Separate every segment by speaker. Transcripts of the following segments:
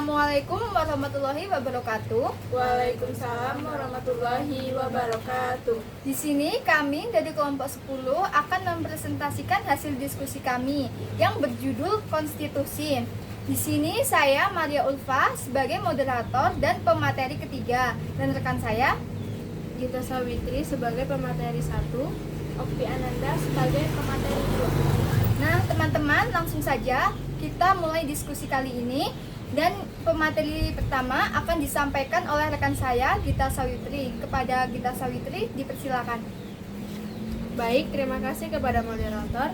Speaker 1: Assalamualaikum warahmatullahi wabarakatuh.
Speaker 2: Waalaikumsalam warahmatullahi wabarakatuh.
Speaker 1: Di sini kami dari kelompok 10 akan mempresentasikan hasil diskusi kami yang berjudul Konstitusi. Di sini saya Maria Ulfa sebagai moderator dan pemateri ketiga, dan rekan saya
Speaker 2: Gita Sawitri sebagai pemateri 1, Okti Ananda sebagai pemateri 2.
Speaker 1: Nah, teman-teman, langsung saja kita mulai diskusi kali ini. Dan pemateri pertama akan disampaikan oleh rekan saya, Gita Sawitri. Kepada Gita Sawitri, dipersilakan.
Speaker 2: Baik, terima kasih kepada moderator.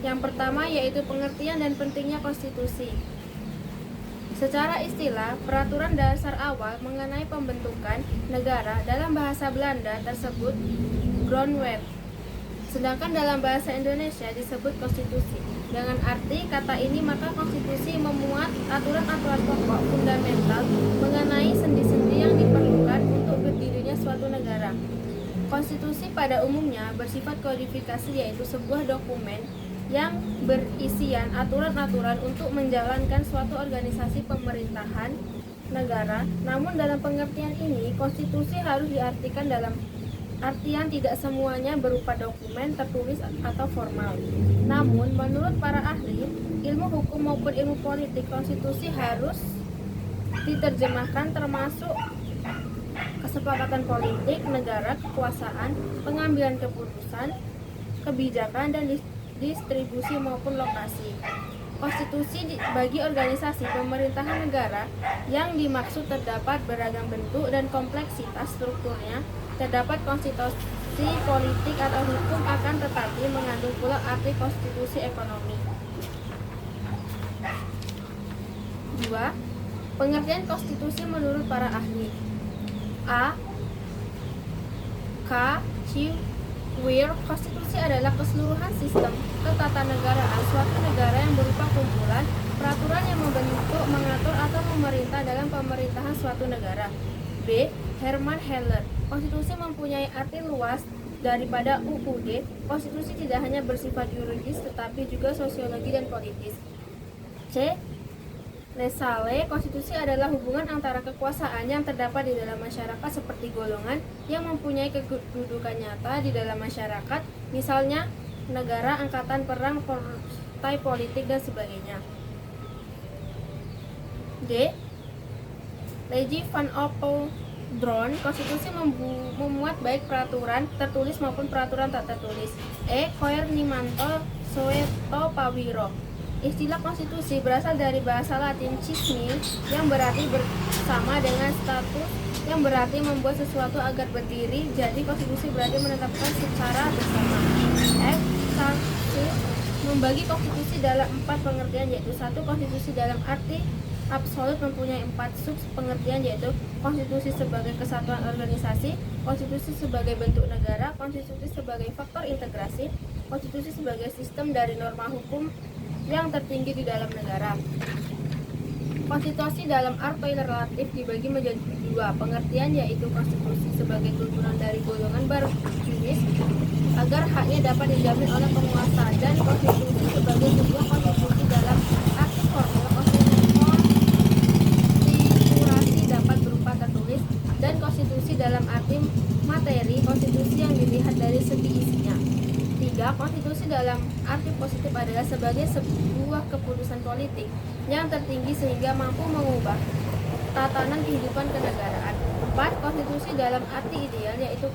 Speaker 2: Yang pertama yaitu pengertian dan pentingnya konstitusi. Secara istilah, peraturan dasar awal mengenai pembentukan negara dalam bahasa Belanda tersebut grondwet. Sedangkan dalam bahasa Indonesia disebut konstitusi. Dengan arti kata ini, maka konstitusi memuat aturan-aturan pokok fundamental mengenai sendi-sendi yang diperlukan untuk berdirinya suatu negara. Konstitusi pada umumnya bersifat kodifikasi, yaitu sebuah dokumen yang berisian aturan-aturan untuk menjalankan suatu organisasi pemerintahan negara. Namun dalam pengertian ini, konstitusi harus diartikan dalam artian tidak semuanya berupa dokumen tertulis atau formal. Namun, menurut para ahli ilmu hukum maupun ilmu politik, konstitusi harus diterjemahkan termasuk kesepakatan politik negara, kekuasaan, pengambilan keputusan, kebijakan, dan distribusi maupun lokasi. Konstitusi bagi organisasi pemerintahan negara yang dimaksud terdapat beragam bentuk dan kompleksitas strukturnya. Terdapat konstitusi politik atau hukum, akan tetapi mengandung pula arti konstitusi ekonomi. 2. Pengertian konstitusi menurut para ahli. A. K. Weir, konstitusi adalah keseluruhan sistem ketatanegaraan suatu negara yang berupa kumpulan peraturan yang membentuk, mengatur, atau memerintah dalam pemerintahan suatu negara. B. Herman Heller, konstitusi mempunyai arti luas daripada UUD. Konstitusi tidak hanya bersifat yuridis tetapi juga sosiologi dan politis. C. Lesale, konstitusi adalah hubungan antara kekuasaan yang terdapat di dalam masyarakat seperti golongan yang mempunyai kedudukan nyata di dalam masyarakat, misalnya negara, angkatan perang, partai politik, dan sebagainya. D. Legi van Apeldoorn, konstitusi memuat baik peraturan tertulis maupun peraturan tak tertulis. E. Koernimanto Soeto Pawiro, istilah konstitusi berasal dari bahasa Latin cismi yang berarti bersama dengan status yang berarti membuat sesuatu agar berdiri. Jadi konstitusi berarti menetapkan secara bersama. F. Sanchez membagi konstitusi dalam 4 pengertian, yaitu 1. Konstitusi dalam arti absolut mempunyai 4 sub pengertian, yaitu konstitusi sebagai kesatuan organisasi, konstitusi sebagai bentuk negara, konstitusi sebagai faktor integrasi, konstitusi sebagai sistem dari norma hukum yang tertinggi di dalam negara. Konstitusi dalam arti relatif dibagi menjadi 2 pengertian, yaitu konstitusi sebagai turunan dari golongan berjuris agar haknya dapat dijamin oleh penguasa, dan konstitusi sebagai sebuah konstitusi dalam arti formal. Konstitusi dapat berupa tertulis, dan konstitusi dalam arti materi, konstitusi yang dilihat dari segi isinya. 3. Konstitusi dalam arti positif adalah sebagai sebuah keputusan politik yang tertinggi sehingga mampu mengubah tatanan kehidupan kenegaraan. 4. Konstitusi dalam arti ideal, yaitu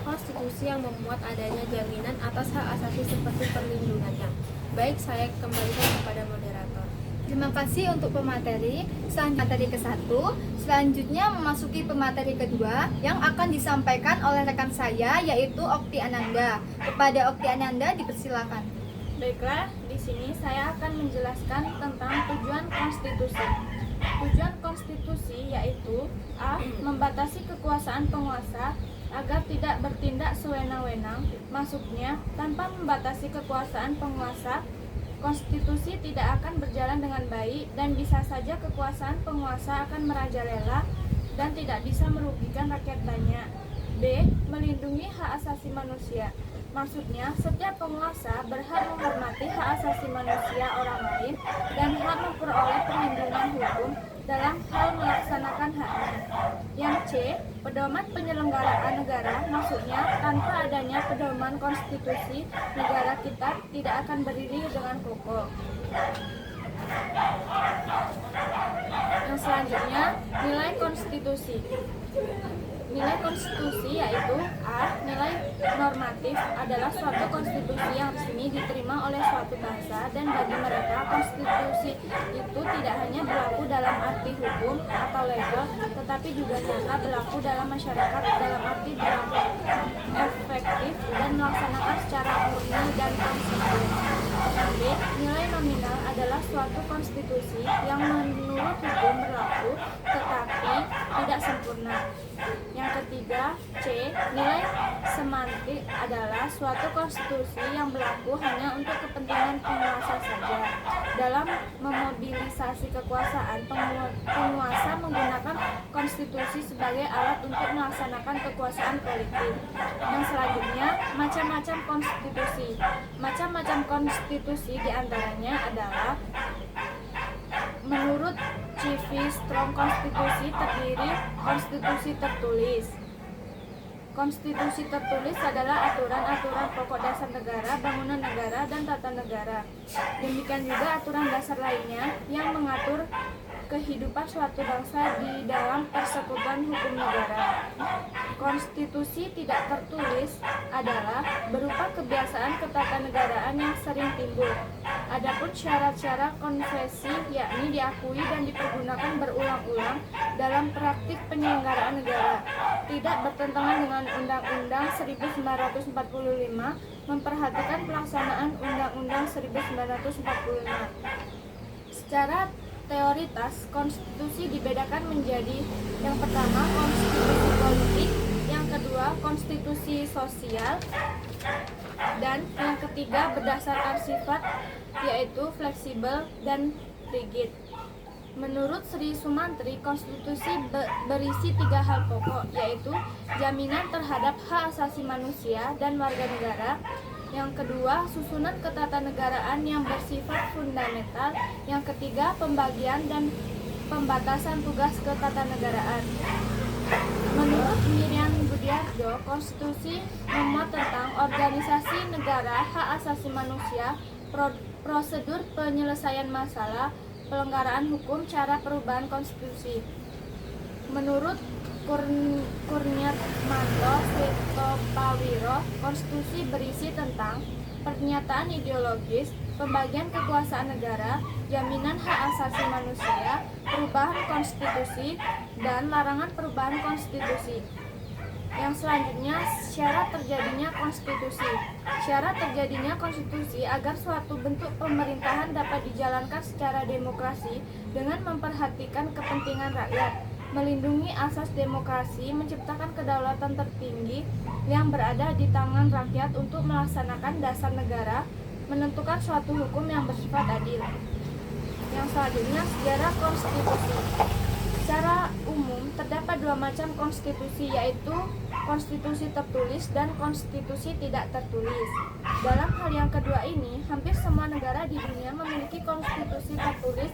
Speaker 2: konstitusi yang memuat adanya jaminan atas hak asasi seperti perlindungannya. Baik, saya kembalikan kepada moderator.
Speaker 1: Terima kasih untuk pemateri. Pemateri ke-1. Selanjutnya memasuki pemateri kedua yang akan disampaikan oleh rekan saya, yaitu Okti Ananda. Kepada Okti Ananda, dipersilakan.
Speaker 3: Baiklah, di sini saya akan menjelaskan tentang tujuan konstitusi. Tujuan konstitusi yaitu A. Membatasi kekuasaan penguasa agar tidak bertindak sewenang-wenang. Maksudnya, tanpa membatasi kekuasaan penguasa, konstitusi tidak akan berjalan dengan baik, dan bisa saja kekuasaan penguasa akan merajalela dan tidak bisa merugikan rakyat banyak. B. Melindungi hak asasi manusia. Maksudnya, setiap penguasa berhak menghormati hak asasi manusia orang lain dan hak memperoleh perlindungan hukum dalam hal melaksanakan haknya. Yang C, pedoman penyelenggaraan negara, maksudnya tanpa adanya pedoman konstitusi, negara kita tidak akan berdiri dengan kokoh. Yang selanjutnya, nilai konstitusi. Nilai konstitusi yaitu A. Nilai normatif adalah suatu konstitusi yang resmi diterima oleh suatu bangsa, dan bagi mereka konstitusi itu tidak hanya berlaku dalam arti hukum atau legal, tetapi juga nyata berlaku dalam masyarakat dalam arti berlaku efektif dan melaksanakan secara murni dan konsisten. Yang B. Nilai nominal adalah suatu konstitusi yang menurut hukum berlaku tetapi tidak sempurna. Yang ketiga, C. Nilai semantik adalah suatu konstitusi yang berlaku hanya untuk kepentingan penguasa saja. Dalam memobilisasi kekuasaan, penguasa menggunakan konstitusi sebagai alat untuk melaksanakan kekuasaan politik. Yang selanjutnya, macam-macam konstitusi. Macam-macam konstitusi diantaranya adalah menurut C.V. Strong, konstitusi terdiri konstitusi tertulis. Konstitusi tertulis adalah aturan-aturan pokok dasar negara, bangunan negara, dan tata negara. Demikian juga aturan dasar lainnya yang mengatur kehidupan suatu bangsa di dalam persekutuan hukum negara. Konstitusi tidak tertulis adalah berupa kebiasaan ketatanegaraan yang sering timbul. Adapun syarat-syarat konvensi yakni diakui dan dipergunakan berulang-ulang dalam praktik penyelenggaraan negara. Tidak bertentangan dengan Undang-Undang 1945, memperhatikan pelaksanaan Undang-Undang 1945. Secara teoritas, konstitusi dibedakan menjadi yang pertama konstitusi politik, yang kedua konstitusi sosial, dan yang ketiga berdasarkan sifat yaitu fleksibel dan rigid. Menurut Sri Sumantri, konstitusi berisi 3 hal pokok, yaitu jaminan terhadap hak asasi manusia dan warga negara. Yang kedua, susunan ketatanegaraan yang bersifat fundamental. Yang ketiga, pembagian dan pembatasan tugas ketatanegaraan. Menurut Miriam Budiarjo, konstitusi memuat tentang organisasi negara, hak asasi manusia, prosedur penyelesaian masalah, pelanggaran hukum, cara perubahan konstitusi. Menurut Kurniatmanto Sitopawiro, konstitusi berisi tentang pernyataan ideologis, pembagian kekuasaan negara, jaminan hak asasi manusia, perubahan konstitusi, dan larangan perubahan konstitusi. Yang selanjutnya, syarat terjadinya konstitusi. Syarat terjadinya konstitusi agar suatu bentuk pemerintahan dapat dijalankan secara demokrasi dengan memperhatikan kepentingan rakyat, melindungi asas demokrasi, menciptakan kedaulatan tertinggi yang berada di tangan rakyat untuk melaksanakan dasar negara, menentukan suatu hukum yang bersifat adil. Yang selanjutnya, sejarah konstitusi. Secara umum, terdapat 2 macam konstitusi, yaitu konstitusi tertulis dan konstitusi tidak tertulis. Dalam hal yang kedua ini, hampir semua negara di dunia memiliki konstitusi tertulis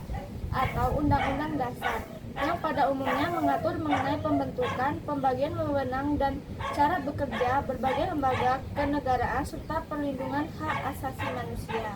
Speaker 3: atau undang-undang dasar, yang pada umumnya mengatur mengenai pembentukan, pembagian wewenang, dan cara bekerja berbagai lembaga kenegaraan serta perlindungan hak asasi manusia.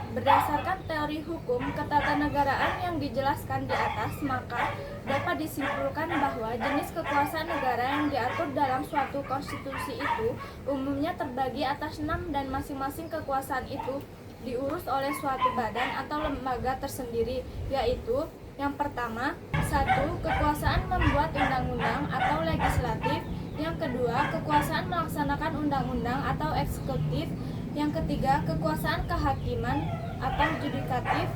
Speaker 3: Berdasarkan teori hukum ketatanegaraan yang dijelaskan di atas, maka dapat disimpulkan bahwa jenis kekuasaan negara yang diatur dalam suatu konstitusi itu umumnya terbagi atas 6, dan masing-masing kekuasaan itu diurus oleh suatu badan atau lembaga tersendiri, yaitu yang pertama, 1. Kekuasaan membuat undang-undang atau legislatif. Yang kedua, kekuasaan melaksanakan undang-undang atau eksekutif. Yang ketiga, kekuasaan kehakiman atau judikatif.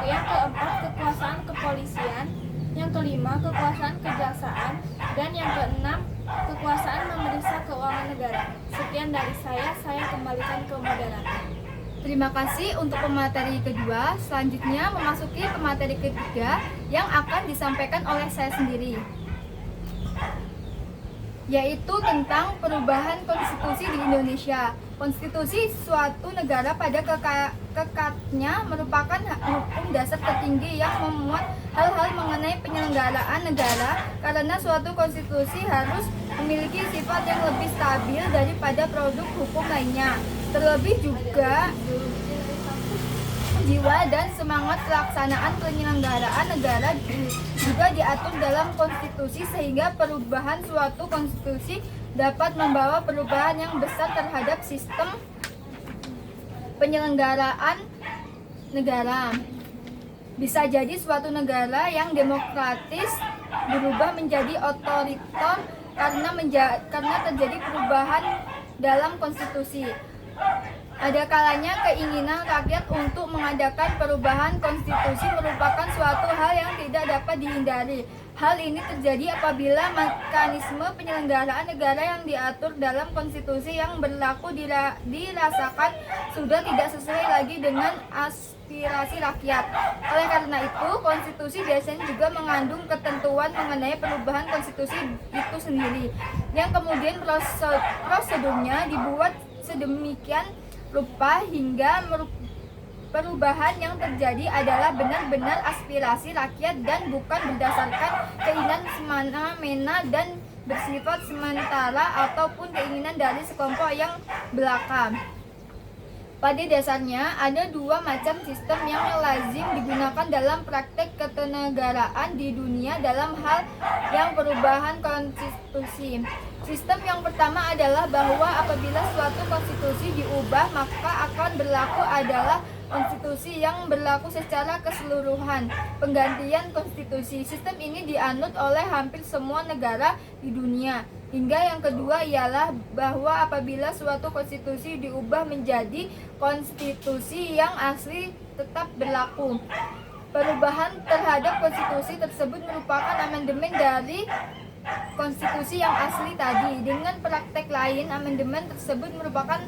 Speaker 3: Yang keempat, kekuasaan kepolisian. Yang kelima, kekuasaan kejaksaan. Dan yang keenam, kekuasaan memeriksa keuangan negara. Sekian dari saya kembalikan ke moderator.
Speaker 1: Terima kasih untuk pemateri kedua. Selanjutnya memasuki pemateri ketiga yang akan disampaikan oleh saya sendiri. yaitu tentang perubahan konstitusi di Indonesia. Konstitusi suatu negara pada kekatnya merupakan hukum dasar tertinggi yang memuat hal-hal mengenai penyelenggaraan negara, karena suatu konstitusi harus memiliki sifat yang lebih stabil daripada produk hukum lainnya. Terlebih juga jiwa dan semangat pelaksanaan penyelenggaraan negara juga diatur dalam konstitusi, sehingga perubahan suatu konstitusi dapat membawa perubahan yang besar terhadap sistem penyelenggaraan negara. Bisa jadi suatu negara yang demokratis berubah menjadi otoriter karena terjadi perubahan dalam konstitusi. Ada kalanya keinginan rakyat untuk mengadakan perubahan konstitusi merupakan suatu hal yang tidak dapat dihindari. Hal ini terjadi apabila mekanisme penyelenggaraan negara yang diatur dalam konstitusi yang berlaku dirasakan sudah tidak sesuai lagi dengan aspirasi rakyat. Oleh karena itu, konstitusi biasanya juga mengandung ketentuan mengenai perubahan konstitusi itu sendiri, yang kemudian prosedurnya dibuat sedemikian rupa hingga perubahan yang terjadi adalah benar-benar aspirasi rakyat dan bukan berdasarkan keinginan semena-mena dan bersifat sementara ataupun keinginan dari sekelompok yang belaka. Pada dasarnya, ada dua macam sistem yang lazim digunakan dalam praktek ketenegaraan di dunia dalam hal yang perubahan konstitusi. Sistem yang pertama adalah bahwa apabila suatu konstitusi diubah, maka akan berlaku adalah konstitusi yang berlaku secara keseluruhan. Penggantian konstitusi. Sistem ini dianut oleh hampir semua negara di dunia. Hingga yang kedua ialah bahwa apabila suatu konstitusi diubah menjadi konstitusi yang asli tetap berlaku. Perubahan terhadap konstitusi tersebut merupakan amandemen dari konstitusi yang asli tadi. Dengan praktek lain, amandemen tersebut merupakan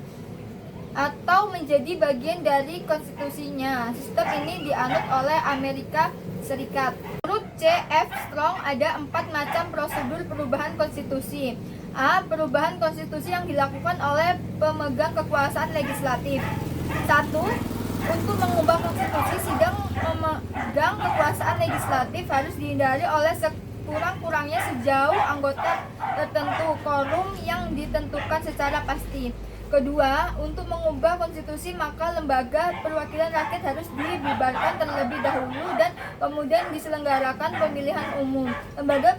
Speaker 1: atau menjadi bagian dari konstitusinya. Sistem ini dianut oleh Amerika Serikat. Menurut C.F. Strong, ada 4 macam prosedur perubahan konstitusi. A. Perubahan konstitusi yang dilakukan oleh pemegang kekuasaan legislatif. 1. Untuk mengubah konstitusi, sidang pemegang kekuasaan legislatif harus dihindari oleh kurang-kurangnya sejauh anggota tertentu, quorum yang ditentukan secara pasti. Kedua, untuk mengubah konstitusi maka lembaga perwakilan rakyat harus dibubarkan terlebih dahulu dan kemudian diselenggarakan pemilihan umum. Lembaga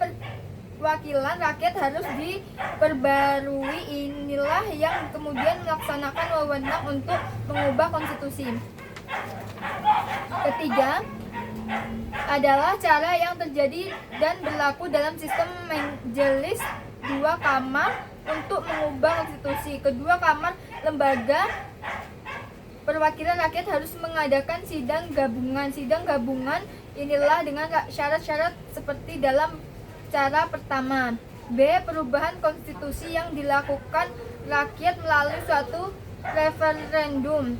Speaker 1: perwakilan rakyat harus diperbarui, inilah yang kemudian melaksanakan wewenang untuk mengubah konstitusi. Ketiga, adalah cara yang terjadi dan berlaku dalam sistem majelis dua kamar untuk mengubah konstitusi. Kedua kamar lembaga perwakilan rakyat harus mengadakan sidang gabungan. Sidang gabungan inilah dengan syarat-syarat seperti dalam cara pertama. B. Perubahan konstitusi yang dilakukan rakyat melalui suatu referendum.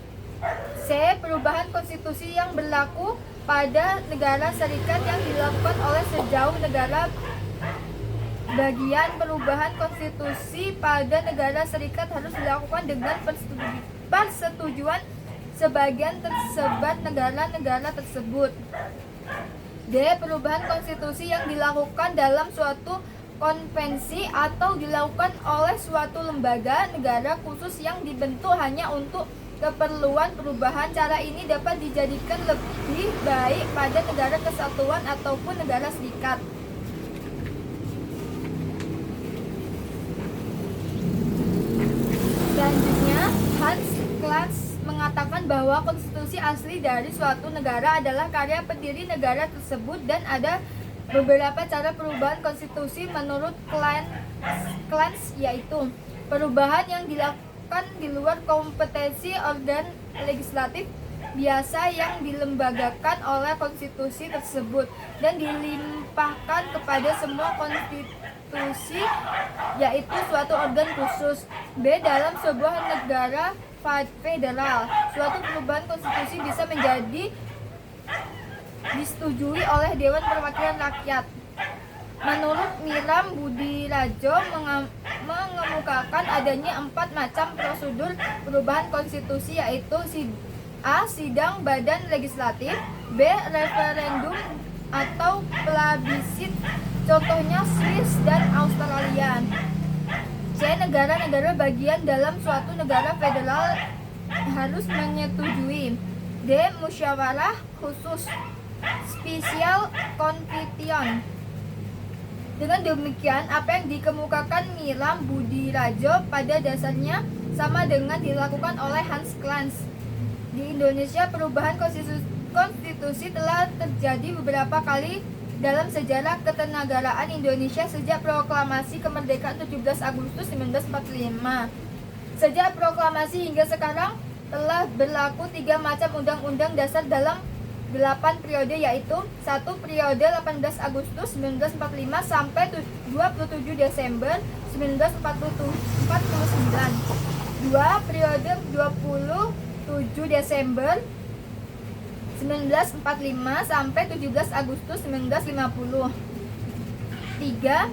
Speaker 1: C. Perubahan konstitusi yang berlaku pada negara serikat yang dilakukan oleh sejauh negara bagian. Perubahan konstitusi pada negara serikat harus dilakukan dengan persetujuan sebagian tersebar negara-negara tersebut. D. Perubahan konstitusi yang dilakukan dalam suatu konvensi atau dilakukan oleh suatu lembaga negara khusus yang dibentuk hanya untuk keperluan perubahan. Cara ini dapat dijadikan lebih baik pada negara kesatuan ataupun negara serikat. Selanjutnya, Hans Klaas mengatakan bahwa konstitusi asli dari suatu negara adalah karya pendiri negara tersebut dan ada beberapa cara perubahan konstitusi menurut Klaas, yaitu perubahan yang dilakukan di luar kompetensi organ legislatif biasa yang dilembagakan oleh konstitusi tersebut dan dilimpahkan kepada semua konstitusi, yaitu suatu organ khusus. B. Dalam sebuah negara federal, suatu perubahan konstitusi bisa menjadi disetujui oleh Dewan Perwakilan Rakyat. Menurut Milam Budiradjo mengemukakan adanya 4 macam prosedur perubahan konstitusi, yaitu A. Sidang badan legislatif, B. Referendum atau plebissit, contohnya Swiss dan Australia, C. Negara-negara bagian dalam suatu negara federal harus menyetujui, D. Musyawarah khusus, Special Convention. Dengan demikian, apa yang dikemukakan Milam Budiradjo pada dasarnya sama dengan dilakukan oleh Hans Clans. Di Indonesia, perubahan konstitusi telah terjadi beberapa kali dalam sejarah ketenagaraan Indonesia sejak proklamasi kemerdekaan 17 Agustus 1945. Sejak proklamasi hingga sekarang telah berlaku 3 macam undang-undang dasar dalam 8 periode, yaitu 1. Periode 18 Agustus 1945 sampai 27 Desember 1949. 2. Periode 27 Desember 1945 sampai 17 Agustus 1950. 3.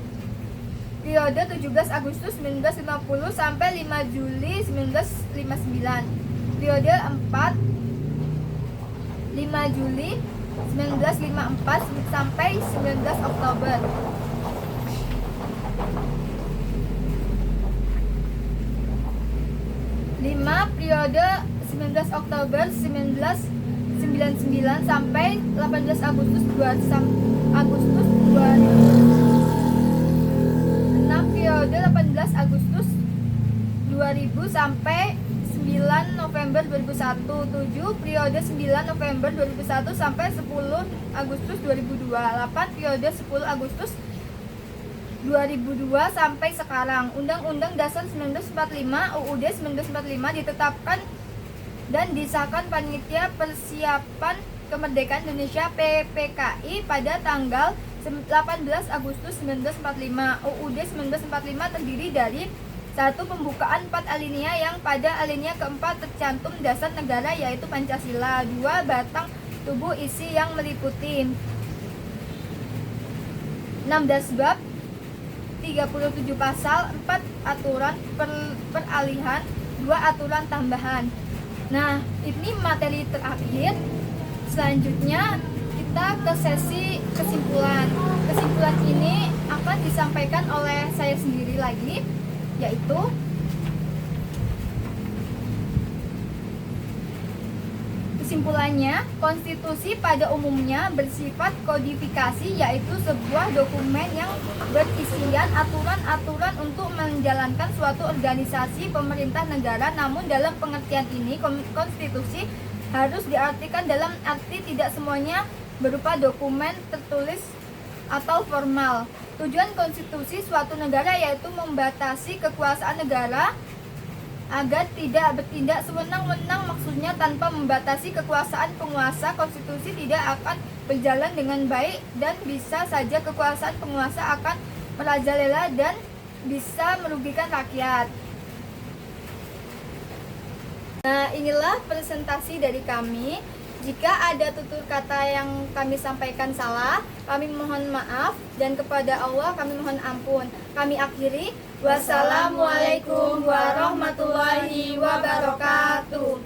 Speaker 1: Periode 17 Agustus 1950 sampai 5 Juli 1959. Periode 4. 5 Juli 1954 sampai 19 Oktober. 5. Periode 19 Oktober 1999 sampai 18 Agustus 2000. 6. Periode 18 Agustus 2000 sampai 9 November 2001. 7. Periode 9 November 2001 sampai 10 Agustus 2002. 8. Periode 10 Agustus 2002 sampai sekarang. Undang-Undang Dasar 1945 UUD 1945 ditetapkan dan disahkan Panitia Persiapan Kemerdekaan Indonesia PPKI pada tanggal 18 Agustus 1945. UUD 1945 terdiri dari 1. Pembukaan 4 alinea yang pada alinea keempat tercantum dasar negara, yaitu Pancasila. 2. Batang tubuh isi yang meliputi 16 bab, 37 pasal, 4 aturan peralihan, 2 aturan tambahan. Nah, ini materi terakhir. Selanjutnya kita ke sesi kesimpulan. Kesimpulan ini akan disampaikan oleh saya sendiri lagi, yaitu kesimpulannya, konstitusi pada umumnya bersifat kodifikasi, yaitu sebuah dokumen yang berisian aturan-aturan untuk menjalankan suatu organisasi pemerintah negara. Namun dalam pengertian ini, konstitusi harus diartikan dalam arti tidak semuanya berupa dokumen tertulis atau formal. Tujuan konstitusi suatu negara yaitu membatasi kekuasaan negara agar tidak bertindak sewenang-wenang, maksudnya tanpa membatasi kekuasaan penguasa. Konstitusi tidak akan berjalan dengan baik dan bisa saja kekuasaan penguasa akan merajalela dan bisa merugikan rakyat. Nah, inilah presentasi dari kami. Jika ada tutur kata yang kami sampaikan salah, kami mohon maaf, dan kepada Allah kami mohon ampun. Kami akhiri. Wassalamualaikum warahmatullahi wabarakatuh.